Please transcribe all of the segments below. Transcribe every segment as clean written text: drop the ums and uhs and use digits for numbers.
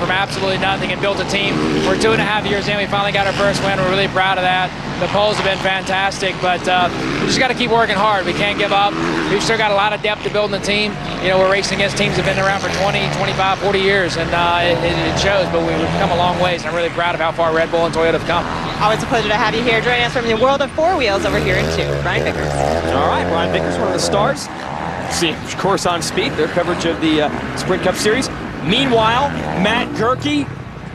from absolutely nothing and built a team. We're 2.5 years in. We finally got our first win. We're really proud of that. The polls have been fantastic, but we just got to keep working hard. We can't give up. We've still got a lot of depth to build in the team. You know, we're racing against teams that have been around for 20, 25, 40 years, and it shows, but we've come a long ways, and I'm really proud of how far Red Bull and Toyota have come. Always a pleasure to have you here. Joining us from the world of four wheels over here in 2, Brian Vickers. All right, Brian Vickers, one of the stars. See, of course, on Speed, their coverage of the Sprint Cup Series. Meanwhile, Matt Gerke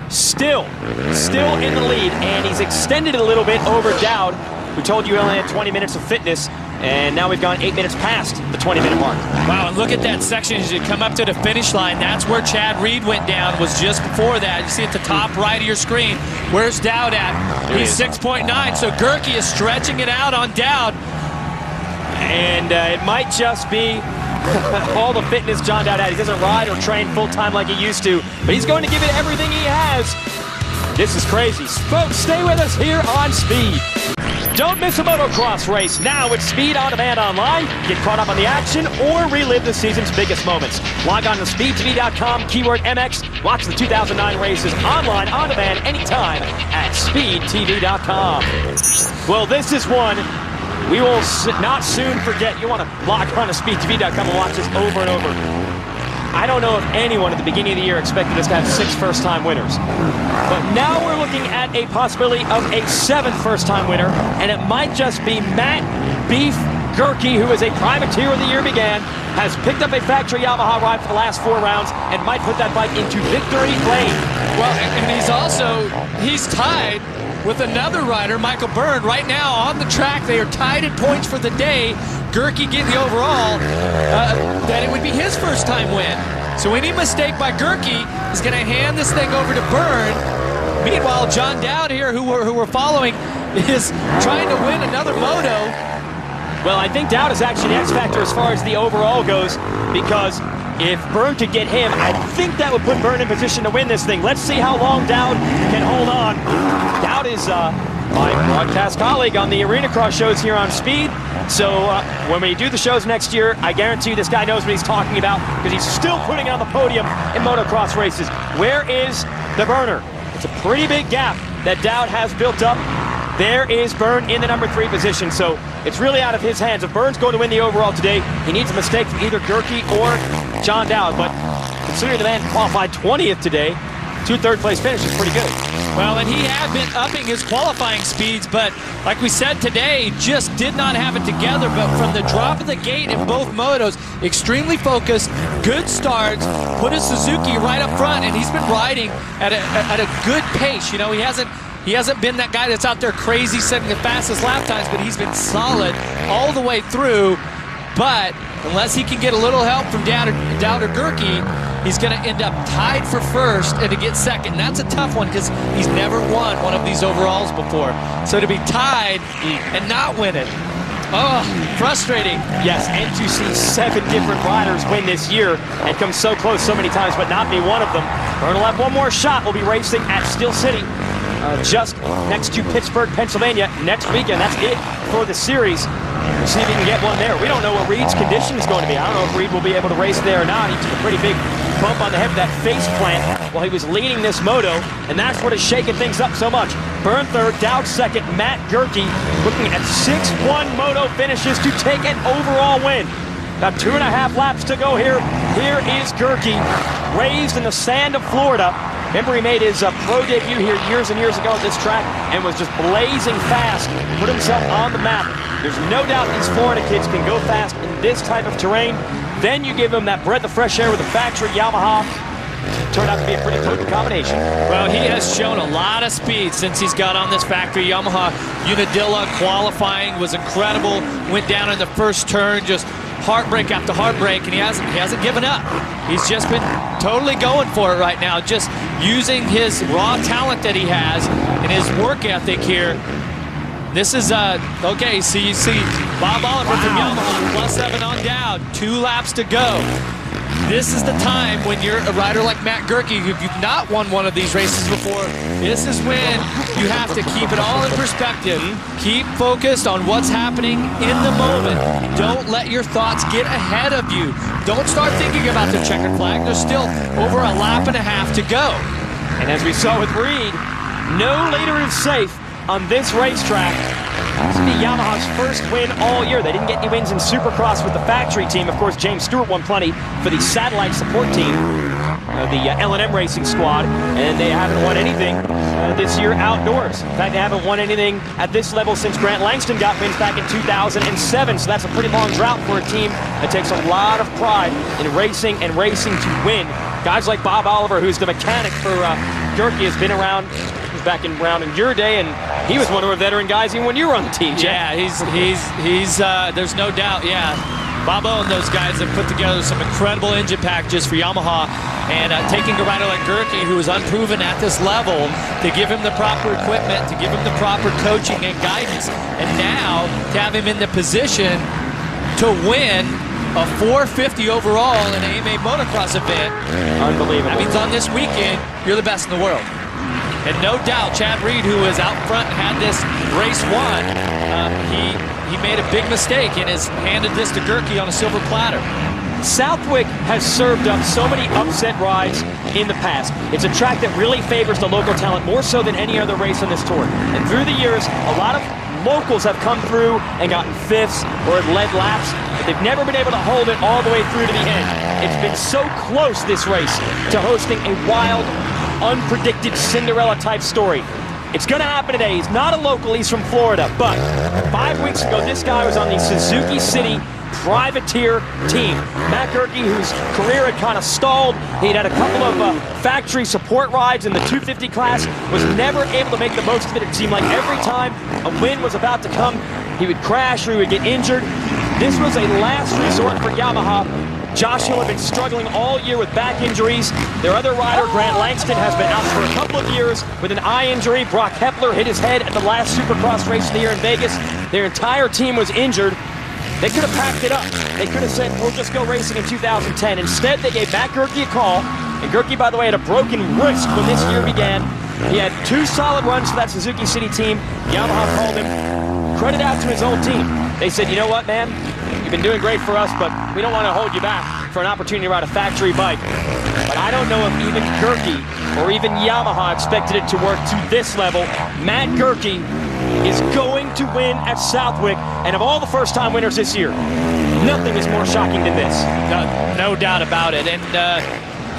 still in the lead, and he's extended it a little bit over Dowd. We told you he only had 20 minutes of fitness, and now we've gone 8 minutes past the 20-minute mark. Wow, and look at that section as you come up to the finish line. That's where Chad Reed went down, was just before that. You see at the top right of your screen, where's Dowd at? He's 6.9, so Gerke is stretching it out on Dowd. And it might just be all the fitness John Dowd had. He doesn't ride or train full-time like he used to, but he's going to give it everything he has. This is crazy. Folks, stay with us here on Speed. Don't miss a motocross race now with Speed On Demand Online. Get caught up on the action or relive the season's biggest moments. Log on to speedtv.com, keyword MX. Watch the 2009 races online, on demand, anytime at speedtv.com. Well, this is one we will not soon forget. You want to log on to speedtv.com and watch this over and over. I don't know if anyone at the beginning of the year expected us to have 6 first-time winners. But now we're looking at a possibility of a 7th first-time winner, and it might just be Matt Beef Gerke, who is a privateer when the year began, has picked up a factory Yamaha ride for the last 4 rounds and might put that bike into victory lane. Well, and he's tied with another rider, Michael Byrne. Right now on the track, they are tied in points for the day. Gerke getting the overall, that it would be his first time win. So any mistake by Gerke is going to hand this thing over to Byrne. Meanwhile, John Dowd here, who we're following, is trying to win another moto. Well, I think Dowd is actually the X-factor as far as the overall goes, because if Byrne could get him, I think that would put Byrne in position to win this thing. Let's see how long Dowd can hold on. Dowd is my broadcast colleague on the Arena Cross shows here on Speed. So when we do the shows next year, I guarantee you this guy knows what he's talking about, because he's still putting it on the podium in motocross races. Where is the burner? It's a pretty big gap that Dowd has built up. There is Byrne in the number 3 position, so it's really out of his hands. If Byrne's going to win the overall today, he needs a mistake from either Gerke or John Dowd. But considering the man qualified 20th today, 2 third-place finishes pretty good. Well, and he had been upping his qualifying speeds, but like we said today, just did not have it together. But from the drop of the gate in both motos, extremely focused, good starts, put his Suzuki right up front, and he's been riding at a good pace. You know, he hasn't been that guy that's out there crazy setting the fastest lap times, but he's been solid all the way through. But unless he can get a little help from Dowd or Gerke, he's going to end up tied for first and to get second. And that's a tough one because he's never won one of these overalls before. So to be tied and not win it, oh, frustrating. Yes, and to see 7 different riders win this year and come so close so many times, but not be one of them. Byrne will have one more shot. We'll be racing at Steel City, just next to Pittsburgh, Pennsylvania next weekend. That's it for the series. We'll see if he can get one there. We don't know what Reed's condition is going to be. I don't know if Reed will be able to race there or not. He took a pretty big bump on the head of that face plant while he was leading this moto, and that's what has shaken things up so much. Byrne 3rd, Dowd 2nd, Matt Gerke looking at 6-1 moto finishes to take an overall win. About 2.5 laps to go here. Here is Gerke, raised in the sand of Florida. Remember, he made his pro debut here years and years ago at this track and was just blazing fast, put himself on the map. There's no doubt these Florida kids can go fast in this type of terrain. Then you give them that breath of fresh air with the factory Yamaha. Turned out to be a pretty potent combination. Well, he has shown a lot of speed since he's got on this factory Yamaha. Unadilla qualifying was incredible. Went down in the first turn, just heartbreak after heartbreak, and he hasn't given up. He's just been totally going for it right now, just using his raw talent that he has and his work ethic here. This is, okay, so you see Bob Oliver from Yamaha, +7 on Dowd, 2 laps to go. This is the time when you're a rider like Matt Gerke, if you've not won one of these races before, this is when you have to keep it all in perspective. Keep focused on what's happening in the moment. Don't let your thoughts get ahead of you. Don't start thinking about the checkered flag. There's still over a lap and a half to go. And as we saw with Reed, no leader is safe on this racetrack. This will be Yamaha's first win all year. They didn't get any wins in Supercross with the factory team. Of course, James Stewart won plenty for the satellite support team, the L&M Racing Squad, and they haven't won anything this year outdoors. In fact, they haven't won anything at this level since Grant Langston got wins back in 2007, so that's a pretty long drought for a team that takes a lot of pride in racing and racing to win. Guys like Bob Oliver, who's the mechanic for Gerke, has been around. Back around in your day, and he was one of our veteran guys even when you were on the team, Jeff. Yeah, he's there's no doubt, yeah. Bobo and those guys have put together some incredible engine packages for Yamaha, and taking a rider like Gerke, who is unproven at this level, to give him the proper equipment, to give him the proper coaching and guidance, and now to have him in the position to win a 450 overall in an AMA motocross event. Unbelievable. That means on this weekend, you're the best in the world. And no doubt, Chad Reed, who was out front and had this race won, he made a big mistake and has handed this to Gerke on a silver platter. Southwick has served up so many upset rides in the past. It's a track that really favors the local talent more so than any other race on this tour. And through the years, a lot of locals have come through and gotten fifths or led laps, but they've never been able to hold it all the way through to the end. It's been so close, this race, to hosting a wild, unpredicted Cinderella-type story. It's going to happen today. He's not a local. He's from Florida. But 5 weeks ago, this guy was on the Suzuki City privateer team. Matt Gerke, whose career had kind of stalled. He'd had a couple of factory support rides in the 250 class, was never able to make the most of it. It seemed like every time a win was about to come, he would crash or he would get injured. This was a last resort for Yamaha. Josh Hill had been struggling all year with back injuries. Their other rider, Grant Langston, has been out for a couple of years with an eye injury. Brock Hepler hit his head at the last Supercross race of the year in Vegas. Their entire team was injured. They could have packed it up. They could have said, we'll just go racing in 2010. Instead, they gave Matt Gerke a call. And Gerke, by the way, had a broken wrist when this year began. He had 2 solid runs for that Suzuki City team. Yamaha called him. Credit out to his old team. They said, you know what, man? You've been doing great for us, but we don't want to hold you back for an opportunity to ride a factory bike. But I don't know if even Gerke or even Yamaha expected it to work to this level. Matt Gerke is going to win at Southwick, and of all the first-time winners this year, nothing is more shocking than this. No doubt about it. And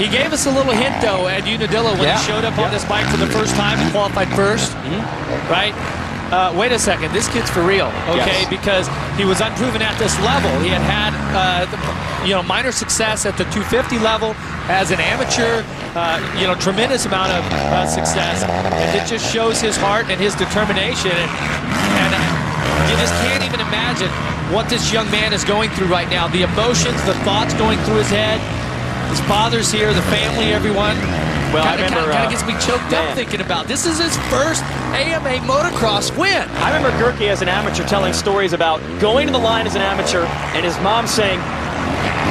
he gave us a little hint, though, at Unadilla when he showed up on this bike for the first time and qualified first, right? Wait a second, this kid's for real, okay? Yes. Because he was unproven at this level. He had minor success at the 250 level as an amateur, tremendous amount of success. And it just shows his heart and his determination. And you just can't even imagine what this young man is going through right now. The emotions, the thoughts going through his head. His father's here, the family, everyone. Well, kind of gets me choked up thinking about this is his first AMA motocross win. I remember Gerke as an amateur telling stories about going to the line as an amateur and his mom saying,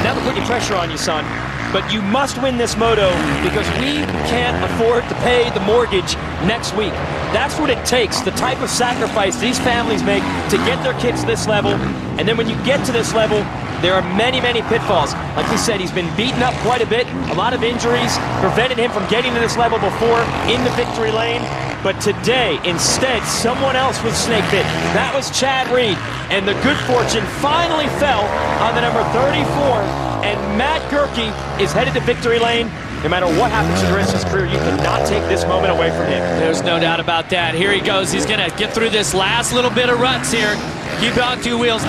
never put any pressure on you, son, but you must win this moto because we can't afford to pay the mortgage next week. That's what it takes, the type of sacrifice these families make to get their kids to this level. And then when you get to this level, there are many, many pitfalls. Like he said, he's been beaten up quite a bit. A lot of injuries prevented him from getting to this level before in the victory lane. But today, instead, someone else was snake bit. That was Chad Reed. And the good fortune finally fell on the number 34. And Matt Gerke is headed to victory lane. No matter what happens to the rest of his career, you cannot take this moment away from him. There's no doubt about that. Here he goes. He's going to get through this last little bit of ruts here. Keep it on 2 wheels.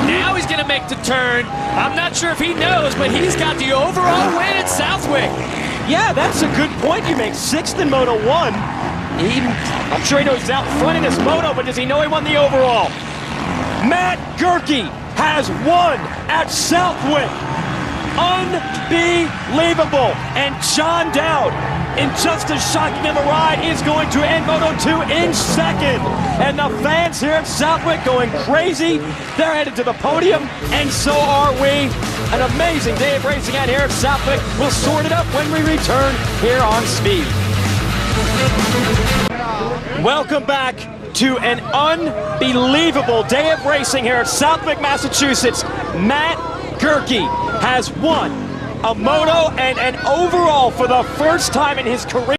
Now he's going to make the turn. I'm not sure if he knows, but he's got the overall win at Southwick. Yeah, that's a good point you make. 6th in Moto 1. I'm sure he knows he's out front in this Moto, but does he know he won the overall? Matt Gerke has won at Southwick. Unbelievable. And John Dowd, in just as shocking of a ride, is going to end Moto 2 in 2nd. And the fans here at Southwick going crazy. They're headed to the podium, and so are we. An amazing day of racing out here at Southwick. We'll sort it up when we return here on Speed. Welcome back to an unbelievable day of racing here at Southwick, Massachusetts. Matt Gerke has won a moto and an overall for the first time in his career.